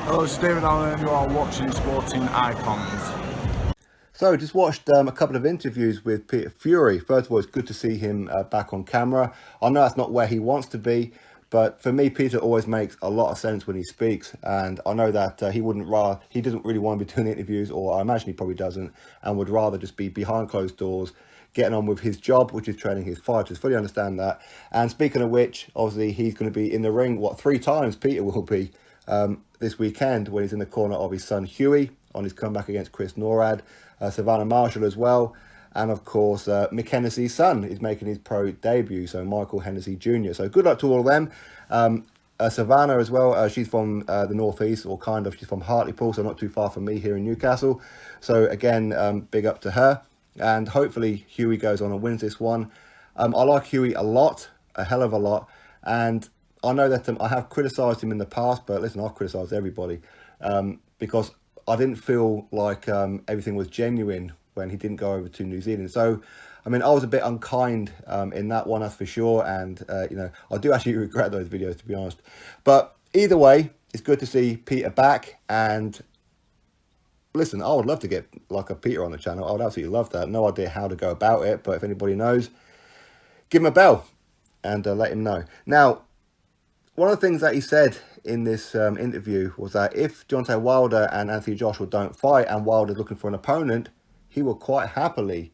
Hello, it's David Allen, and you are watching Sporting Icons. So, just watched a couple of interviews with Peter Fury. First of all, it's good to see him back on camera. I know that's not where he wants to be, but for me, Peter always makes a lot of sense when he speaks. And I know that he doesn't really want to be doing interviews, or I imagine he probably doesn't, and would rather just be behind closed doors, getting on with his job, which is training his fighters. Fully understand that. And speaking of which, obviously, he's going to be in the ring, 3 times Peter will be this weekend when he's in the corner of his son Hughie on his comeback against Chris Norad, Savannah Marshall as well, and of course Mick Hennessy's son is making his pro debut, so Michael Hennessy Jr. So good luck to all of them. Savannah as well, she's from the northeast, or kind of, she's from Hartlepool, so not too far from me here in Newcastle. So again, big up to her, and hopefully Hughie goes on and wins this one. I like Hughie a lot, a hell of a lot, and I know that I have criticised him in the past, but listen, I've criticised everybody because I didn't feel like everything was genuine when he didn't go over to New Zealand. So, I mean, I was a bit unkind in that one, that's for sure. And, I do actually regret those videos, to be honest. But either way, it's good to see Peter back. And listen, I would love to get like a Peter on the channel. I would absolutely love that. No idea how to go about it, but if anybody knows, give him a bell and let him know. Now, one of the things that he said in this interview was that if Deontay Wilder and Anthony Joshua don't fight and Wilder's looking for an opponent, he will quite happily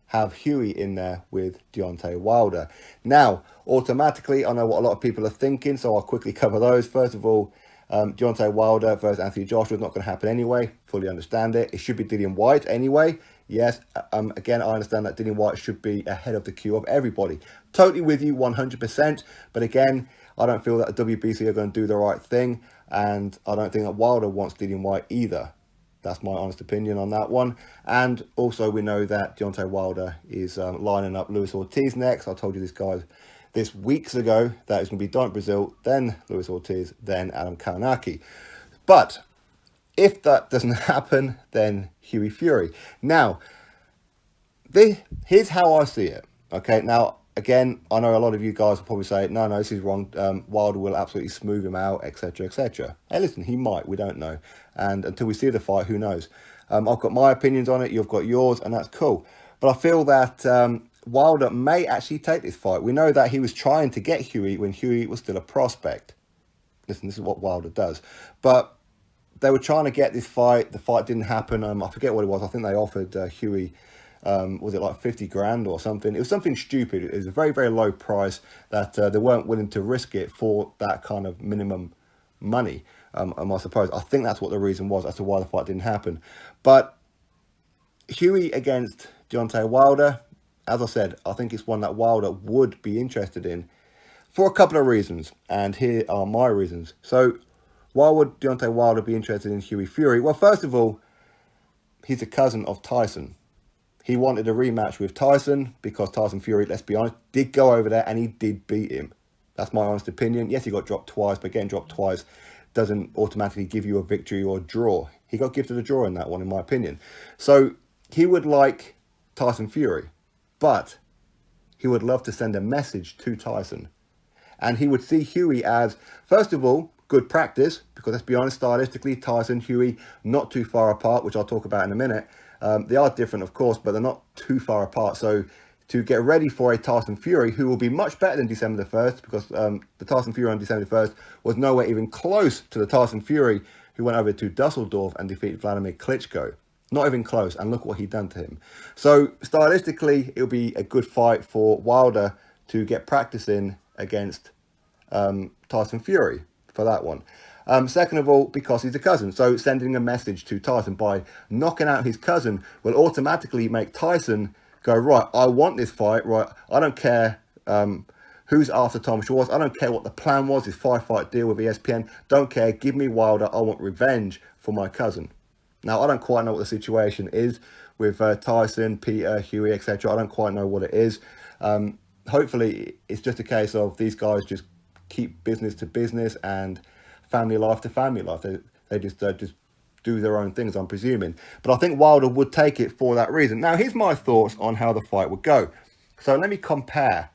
have Hughie in there with Deontay Wilder. Now, automatically, I know what a lot of people are thinking, so I'll quickly cover those. First of all, Deontay Wilder versus Anthony Joshua is not going to happen anyway. Fully understand it. It should be Dillian Whyte anyway. Yes, again, I understand that Dillian Whyte should be ahead of the queue of everybody. Totally with you, 100%. But again, I don't feel that the WBC are going to do the right thing, and I don't think that Wilder wants Dillian Whyte either. That's my honest opinion on that one. And also, we know that Deontay Wilder is lining up Luis Ortiz next. I told you this weeks ago that it's going to be Don Brazil, then Luis Ortiz, then Adam Kalinowski. But if that doesn't happen, then Hughie Fury. Now, here's how I see it. Okay, now, again, I know a lot of you guys will probably say, no, this is wrong. Wilder will absolutely smooth him out, etc., etc. Hey, listen, he might. We don't know. And until we see the fight, who knows? I've got my opinions on it. You've got yours, and that's cool. But I feel that Wilder may actually take this fight. We know that he was trying to get Hughie when Hughie was still a prospect. Listen, this is what Wilder does. But they were trying to get this fight. The fight didn't happen. I forget what it was. I think they offered Hughie, was it like 50 grand or something? It was something stupid. It was a very, very low price that they weren't willing to risk it for that kind of minimum money. I suppose. I think that's what the reason was as to why the fight didn't happen. But Hughie against Deontay Wilder, as I said, I think it's one that Wilder would be interested in for a couple of reasons. And here are my reasons. So, why would Deontay Wilder be interested in Hughie Fury? Well, first of all, he's a cousin of Tyson. He wanted a rematch with Tyson because Tyson Fury, let's be honest, did go over there and he did beat him. That's my honest opinion. Yes, he got dropped twice, but getting dropped twice doesn't automatically give you a victory or a draw. He got gifted a draw in that one, in my opinion. So he would like Tyson Fury, but he would love to send a message to Tyson. And he would see Hughie as, first of all, good practice, because let's be honest, stylistically, Tyson, Hughie, not too far apart, which I'll talk about in a minute. They are different, of course, but they're not too far apart. So to get ready for a Tyson Fury, who will be much better than December the 1st, because the Tyson Fury on December the 1st was nowhere even close to the Tyson Fury who went over to Dusseldorf and defeated Vladimir Klitschko. Not even close, and look what he done to him. So stylistically, it'll be a good fight for Wilder to get practice in against Tyson Fury for that one. Second of all, because he's a cousin. So sending a message to Tyson by knocking out his cousin will automatically make Tyson go, right, I want this fight, right? I don't care who's after Tom Schwartz. I don't care what the plan was, his 5-fight deal with ESPN. Don't care. Give me Wilder. I want revenge for my cousin. Now, I don't quite know what the situation is with Tyson, Peter, Hughie, etc. I don't quite know what it is. Hopefully, it's just a case of these guys just keep business to business and family life to family life. They just do their own things, I'm presuming. But I think Wilder would take it for that reason. Now, here's my thoughts on how the fight would go. So let me compare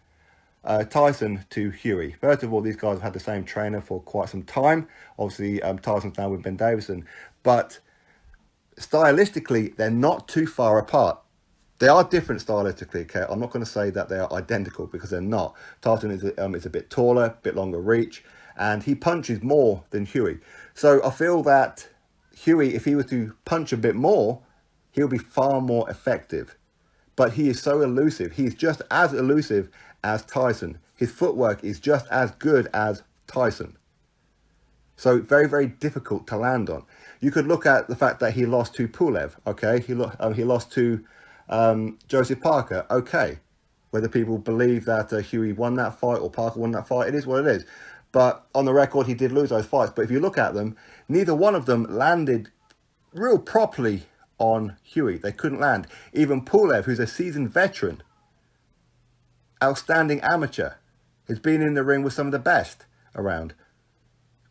Tyson to Hughie. First of all, these guys have had the same trainer for quite some time. Obviously, Tyson's now with Ben Davison. But stylistically, they're not too far apart. They are different stylistically, okay? I'm not going to say that they are identical because they're not. Tyson is a bit taller, a bit longer reach, and he punches more than Hughie. So I feel that Hughie, if he were to punch a bit more, he'll be far more effective. But he is so elusive. He's just as elusive as Tyson. His footwork is just as good as Tyson. So very, very difficult to land on. You could look at the fact that he lost to Pulev, okay? He lost to Joseph Parker, okay. Whether people believe that Hughie won that fight or Parker won that fight, it is what it is. But on the record, he did lose those fights. But if you look at them, neither one of them landed real properly on Hughie. They couldn't land. Even Pulev, who's a seasoned veteran, outstanding amateur, who's been in the ring with some of the best around,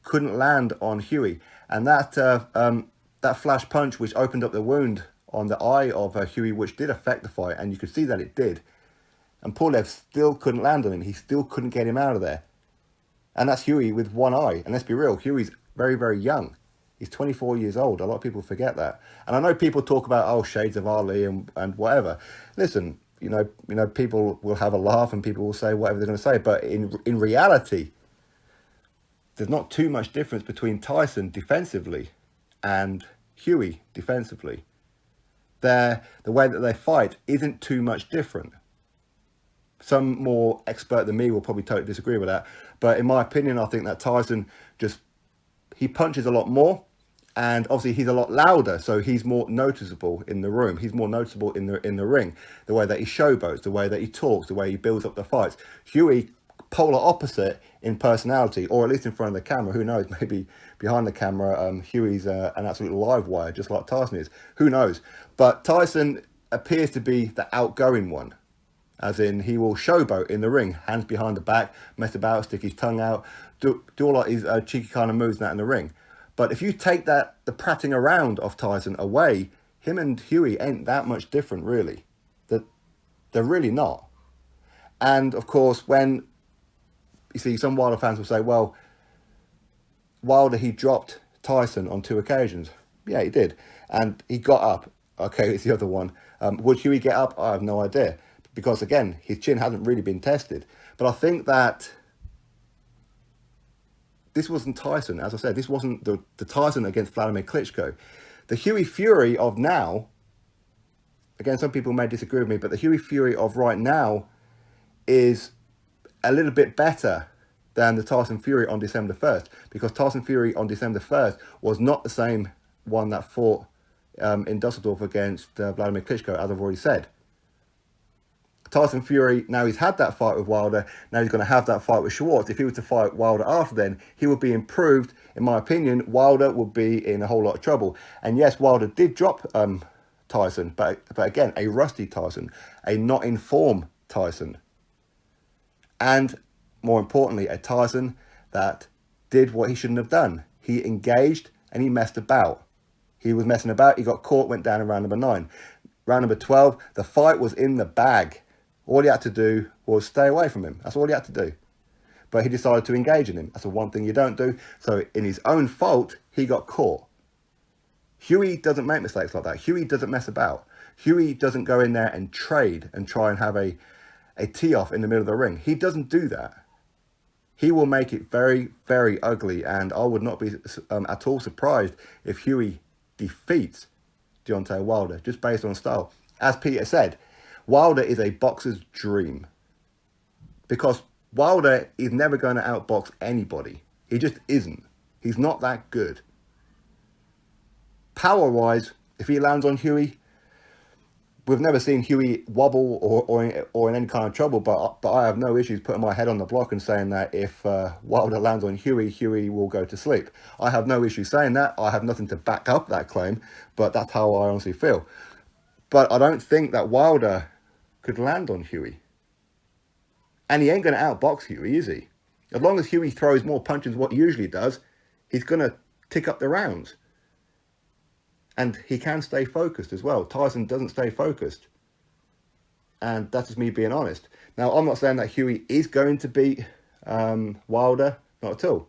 couldn't land on Hughie. And that flash punch, which opened up the wound on the eye of Hughie, which did affect the fight, and you could see that it did. And Pulev still couldn't land on him. He still couldn't get him out of there. And that's Hughie with one eye. And let's be real, Hughie's very, very young. He's 24 years old. A lot of people forget that. And I know people talk about, oh, shades of Ali and whatever. Listen, you know, people will have a laugh and people will say whatever they're going to say. But in reality, there's not too much difference between Tyson defensively and Hughie defensively. The way that they fight isn't too much different. Some more expert than me will probably totally disagree with that. But in my opinion, I think that Tyson he punches a lot more. And obviously he's a lot louder, so he's more noticeable in the room. He's more noticeable in the ring. The way that he showboats, the way that he talks, the way he builds up the fights. Hughie, polar opposite in personality, or at least in front of the camera. Who knows? Maybe behind the camera, Hughie's an absolute live wire, just like Tyson is. Who knows? But Tyson appears to be the outgoing one. As in, he will showboat in the ring, hands behind the back, mess about, stick his tongue out, do all like his cheeky kind of moves and that in the ring. But if you take the prattling around of Tyson away, him and Hughie ain't that much different, really. They're really not. And, of course, when you see some Wilder fans will say, well, Wilder, he dropped Tyson on 2 occasions. Yeah, he did. And he got up. Okay, it's the other one. Would Hughie get up? I have no idea. Because, again, his chin hasn't really been tested. But I think that this wasn't Tyson. As I said, this wasn't the Tyson against Vladimir Klitschko. The Hughie Fury of now, again, some people may disagree with me, but the Hughie Fury of right now is a little bit better than the Tyson Fury on December 1st. Because Tyson Fury on December 1st was not the same one that fought in Dusseldorf against Vladimir Klitschko, as I've already said. Tyson Fury, now he's had that fight with Wilder, now he's going to have that fight with Schwartz. If he was to fight Wilder after then, he would be improved. In my opinion, Wilder would be in a whole lot of trouble. And yes, Wilder did drop Tyson, but again, a rusty Tyson, a not in form Tyson. And more importantly, a Tyson that did what he shouldn't have done. He engaged and he messed about. He was messing about, he got caught, went down in round number 9. Round number 12, the fight was in the bag. All he had to do was stay away from him. That's all he had to do. But he decided to engage in him. That's the one thing you don't do. So in his own fault, he got caught. Hughie doesn't make mistakes like that. Hughie doesn't mess about. Hughie doesn't go in there and trade and try and have a tee-off in the middle of the ring. He doesn't do that. He will make it very, very ugly. And I would not be at all surprised if Hughie defeats Deontay Wilder, just based on style. As Peter said, Wilder is a boxer's dream. Because Wilder is never going to outbox anybody. He just isn't. He's not that good. Power-wise, if he lands on Hughie, we've never seen Hughie wobble or in any kind of trouble, but I have no issues putting my head on the block and saying that if Wilder lands on Hughie, Hughie will go to sleep. I have no issue saying that. I have nothing to back up that claim, but that's how I honestly feel. But I don't think that Wilder could land on Hughie. And he ain't going to outbox Hughie, is he? As long as Hughie throws more punches than what he usually does, he's going to tick up the rounds. And he can stay focused as well. Tyson doesn't stay focused. And that is me being honest. Now, I'm not saying that Hughie is going to beat Wilder. Not at all.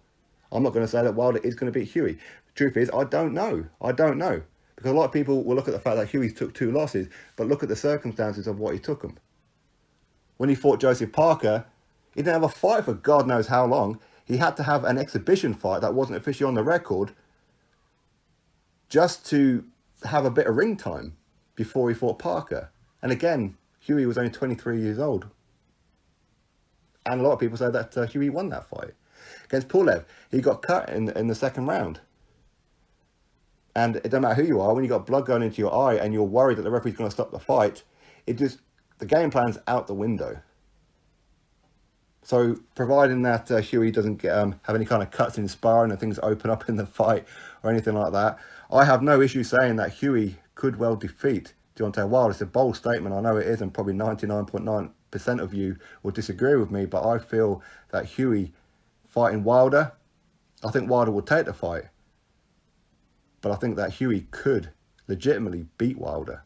I'm not going to say that Wilder is going to beat Hughie. The truth is, I don't know. I don't know. Because a lot of people will look at the fact that Hughie took 2 losses, but look at the circumstances of what he took them. When he fought Joseph Parker, he didn't have a fight for God knows how long. He had to have an exhibition fight that wasn't officially on the record just to have a bit of ring time before he fought Parker. And again, Hughie was only 23 years old. And a lot of people say that Hughie won that fight. Against Pulev, he got cut in the second round. And it doesn't matter who you are, when you got blood going into your eye and you're worried that the referee's going to stop the fight, the game plan's out the window. So, providing that Hughie doesn't have any kind of cuts in sparring and things open up in the fight or anything like that, I have no issue saying that Hughie could well defeat Deontay Wilder. It's a bold statement, I know it is, and probably 99.9% of you will disagree with me, but I feel that Hughie fighting Wilder, I think Wilder will take the fight. But I think that Hughie could legitimately beat Wilder.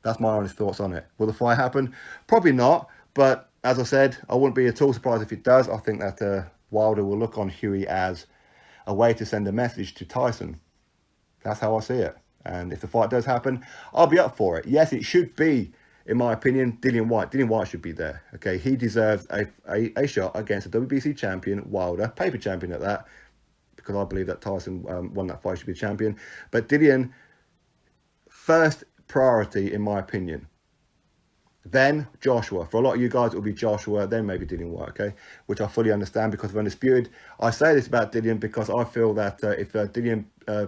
That's my honest thoughts on it. Will the fight happen? Probably not, but as I said, I wouldn't be at all surprised if it does. I think that Wilder will look on Hughie as a way to send a message to Tyson. That's how I see it. And if the fight does happen, I'll be up for it. Yes, it should be, in my opinion, Dillian Whyte. Dillian Whyte should be there. Okay, he deserves a shot against a WBC champion, Wilder, paper champion at that, because I believe that Tyson won that fight, should be champion. But Dillian, first priority, in my opinion. Then Joshua. For a lot of you guys, it will be Joshua, then maybe Dillian Whyte, okay? Which I fully understand because of Undisputed. I say this about Dillian because I feel that if Dillian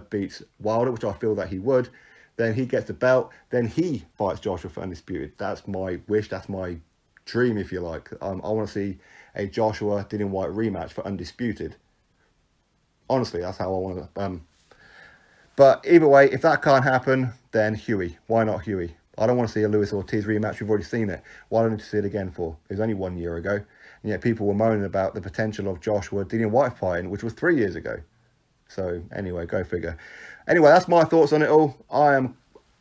beats Wilder, which I feel that he would, then he gets the belt, then he fights Joshua for Undisputed. That's my wish, that's my dream, if you like. I want to see a Joshua-Dillian Whyte rematch for Undisputed. Honestly, that's how I want to... But either way, if that can't happen, then Hughie. Why not Hughie? I don't want to see a Luis Ortiz rematch. We've already seen it. Why don't we see it again for? It was only 1 year ago. And yet people were moaning about the potential of Joshua Dillian Whyte fighting, which was 3 years ago. So anyway, go figure. Anyway, that's my thoughts on it all.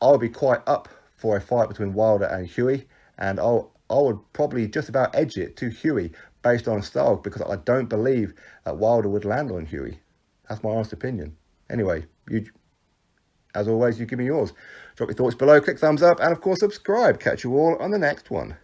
I'll be quite up for a fight between Wilder and Hughie. And I would probably just about edge it to Hughie based on style, because I don't believe that Wilder would land on Hughie. That's my honest opinion. Anyway, as always, you give me yours. Drop your thoughts below, click thumbs up, and of course subscribe. Catch you all on the next one.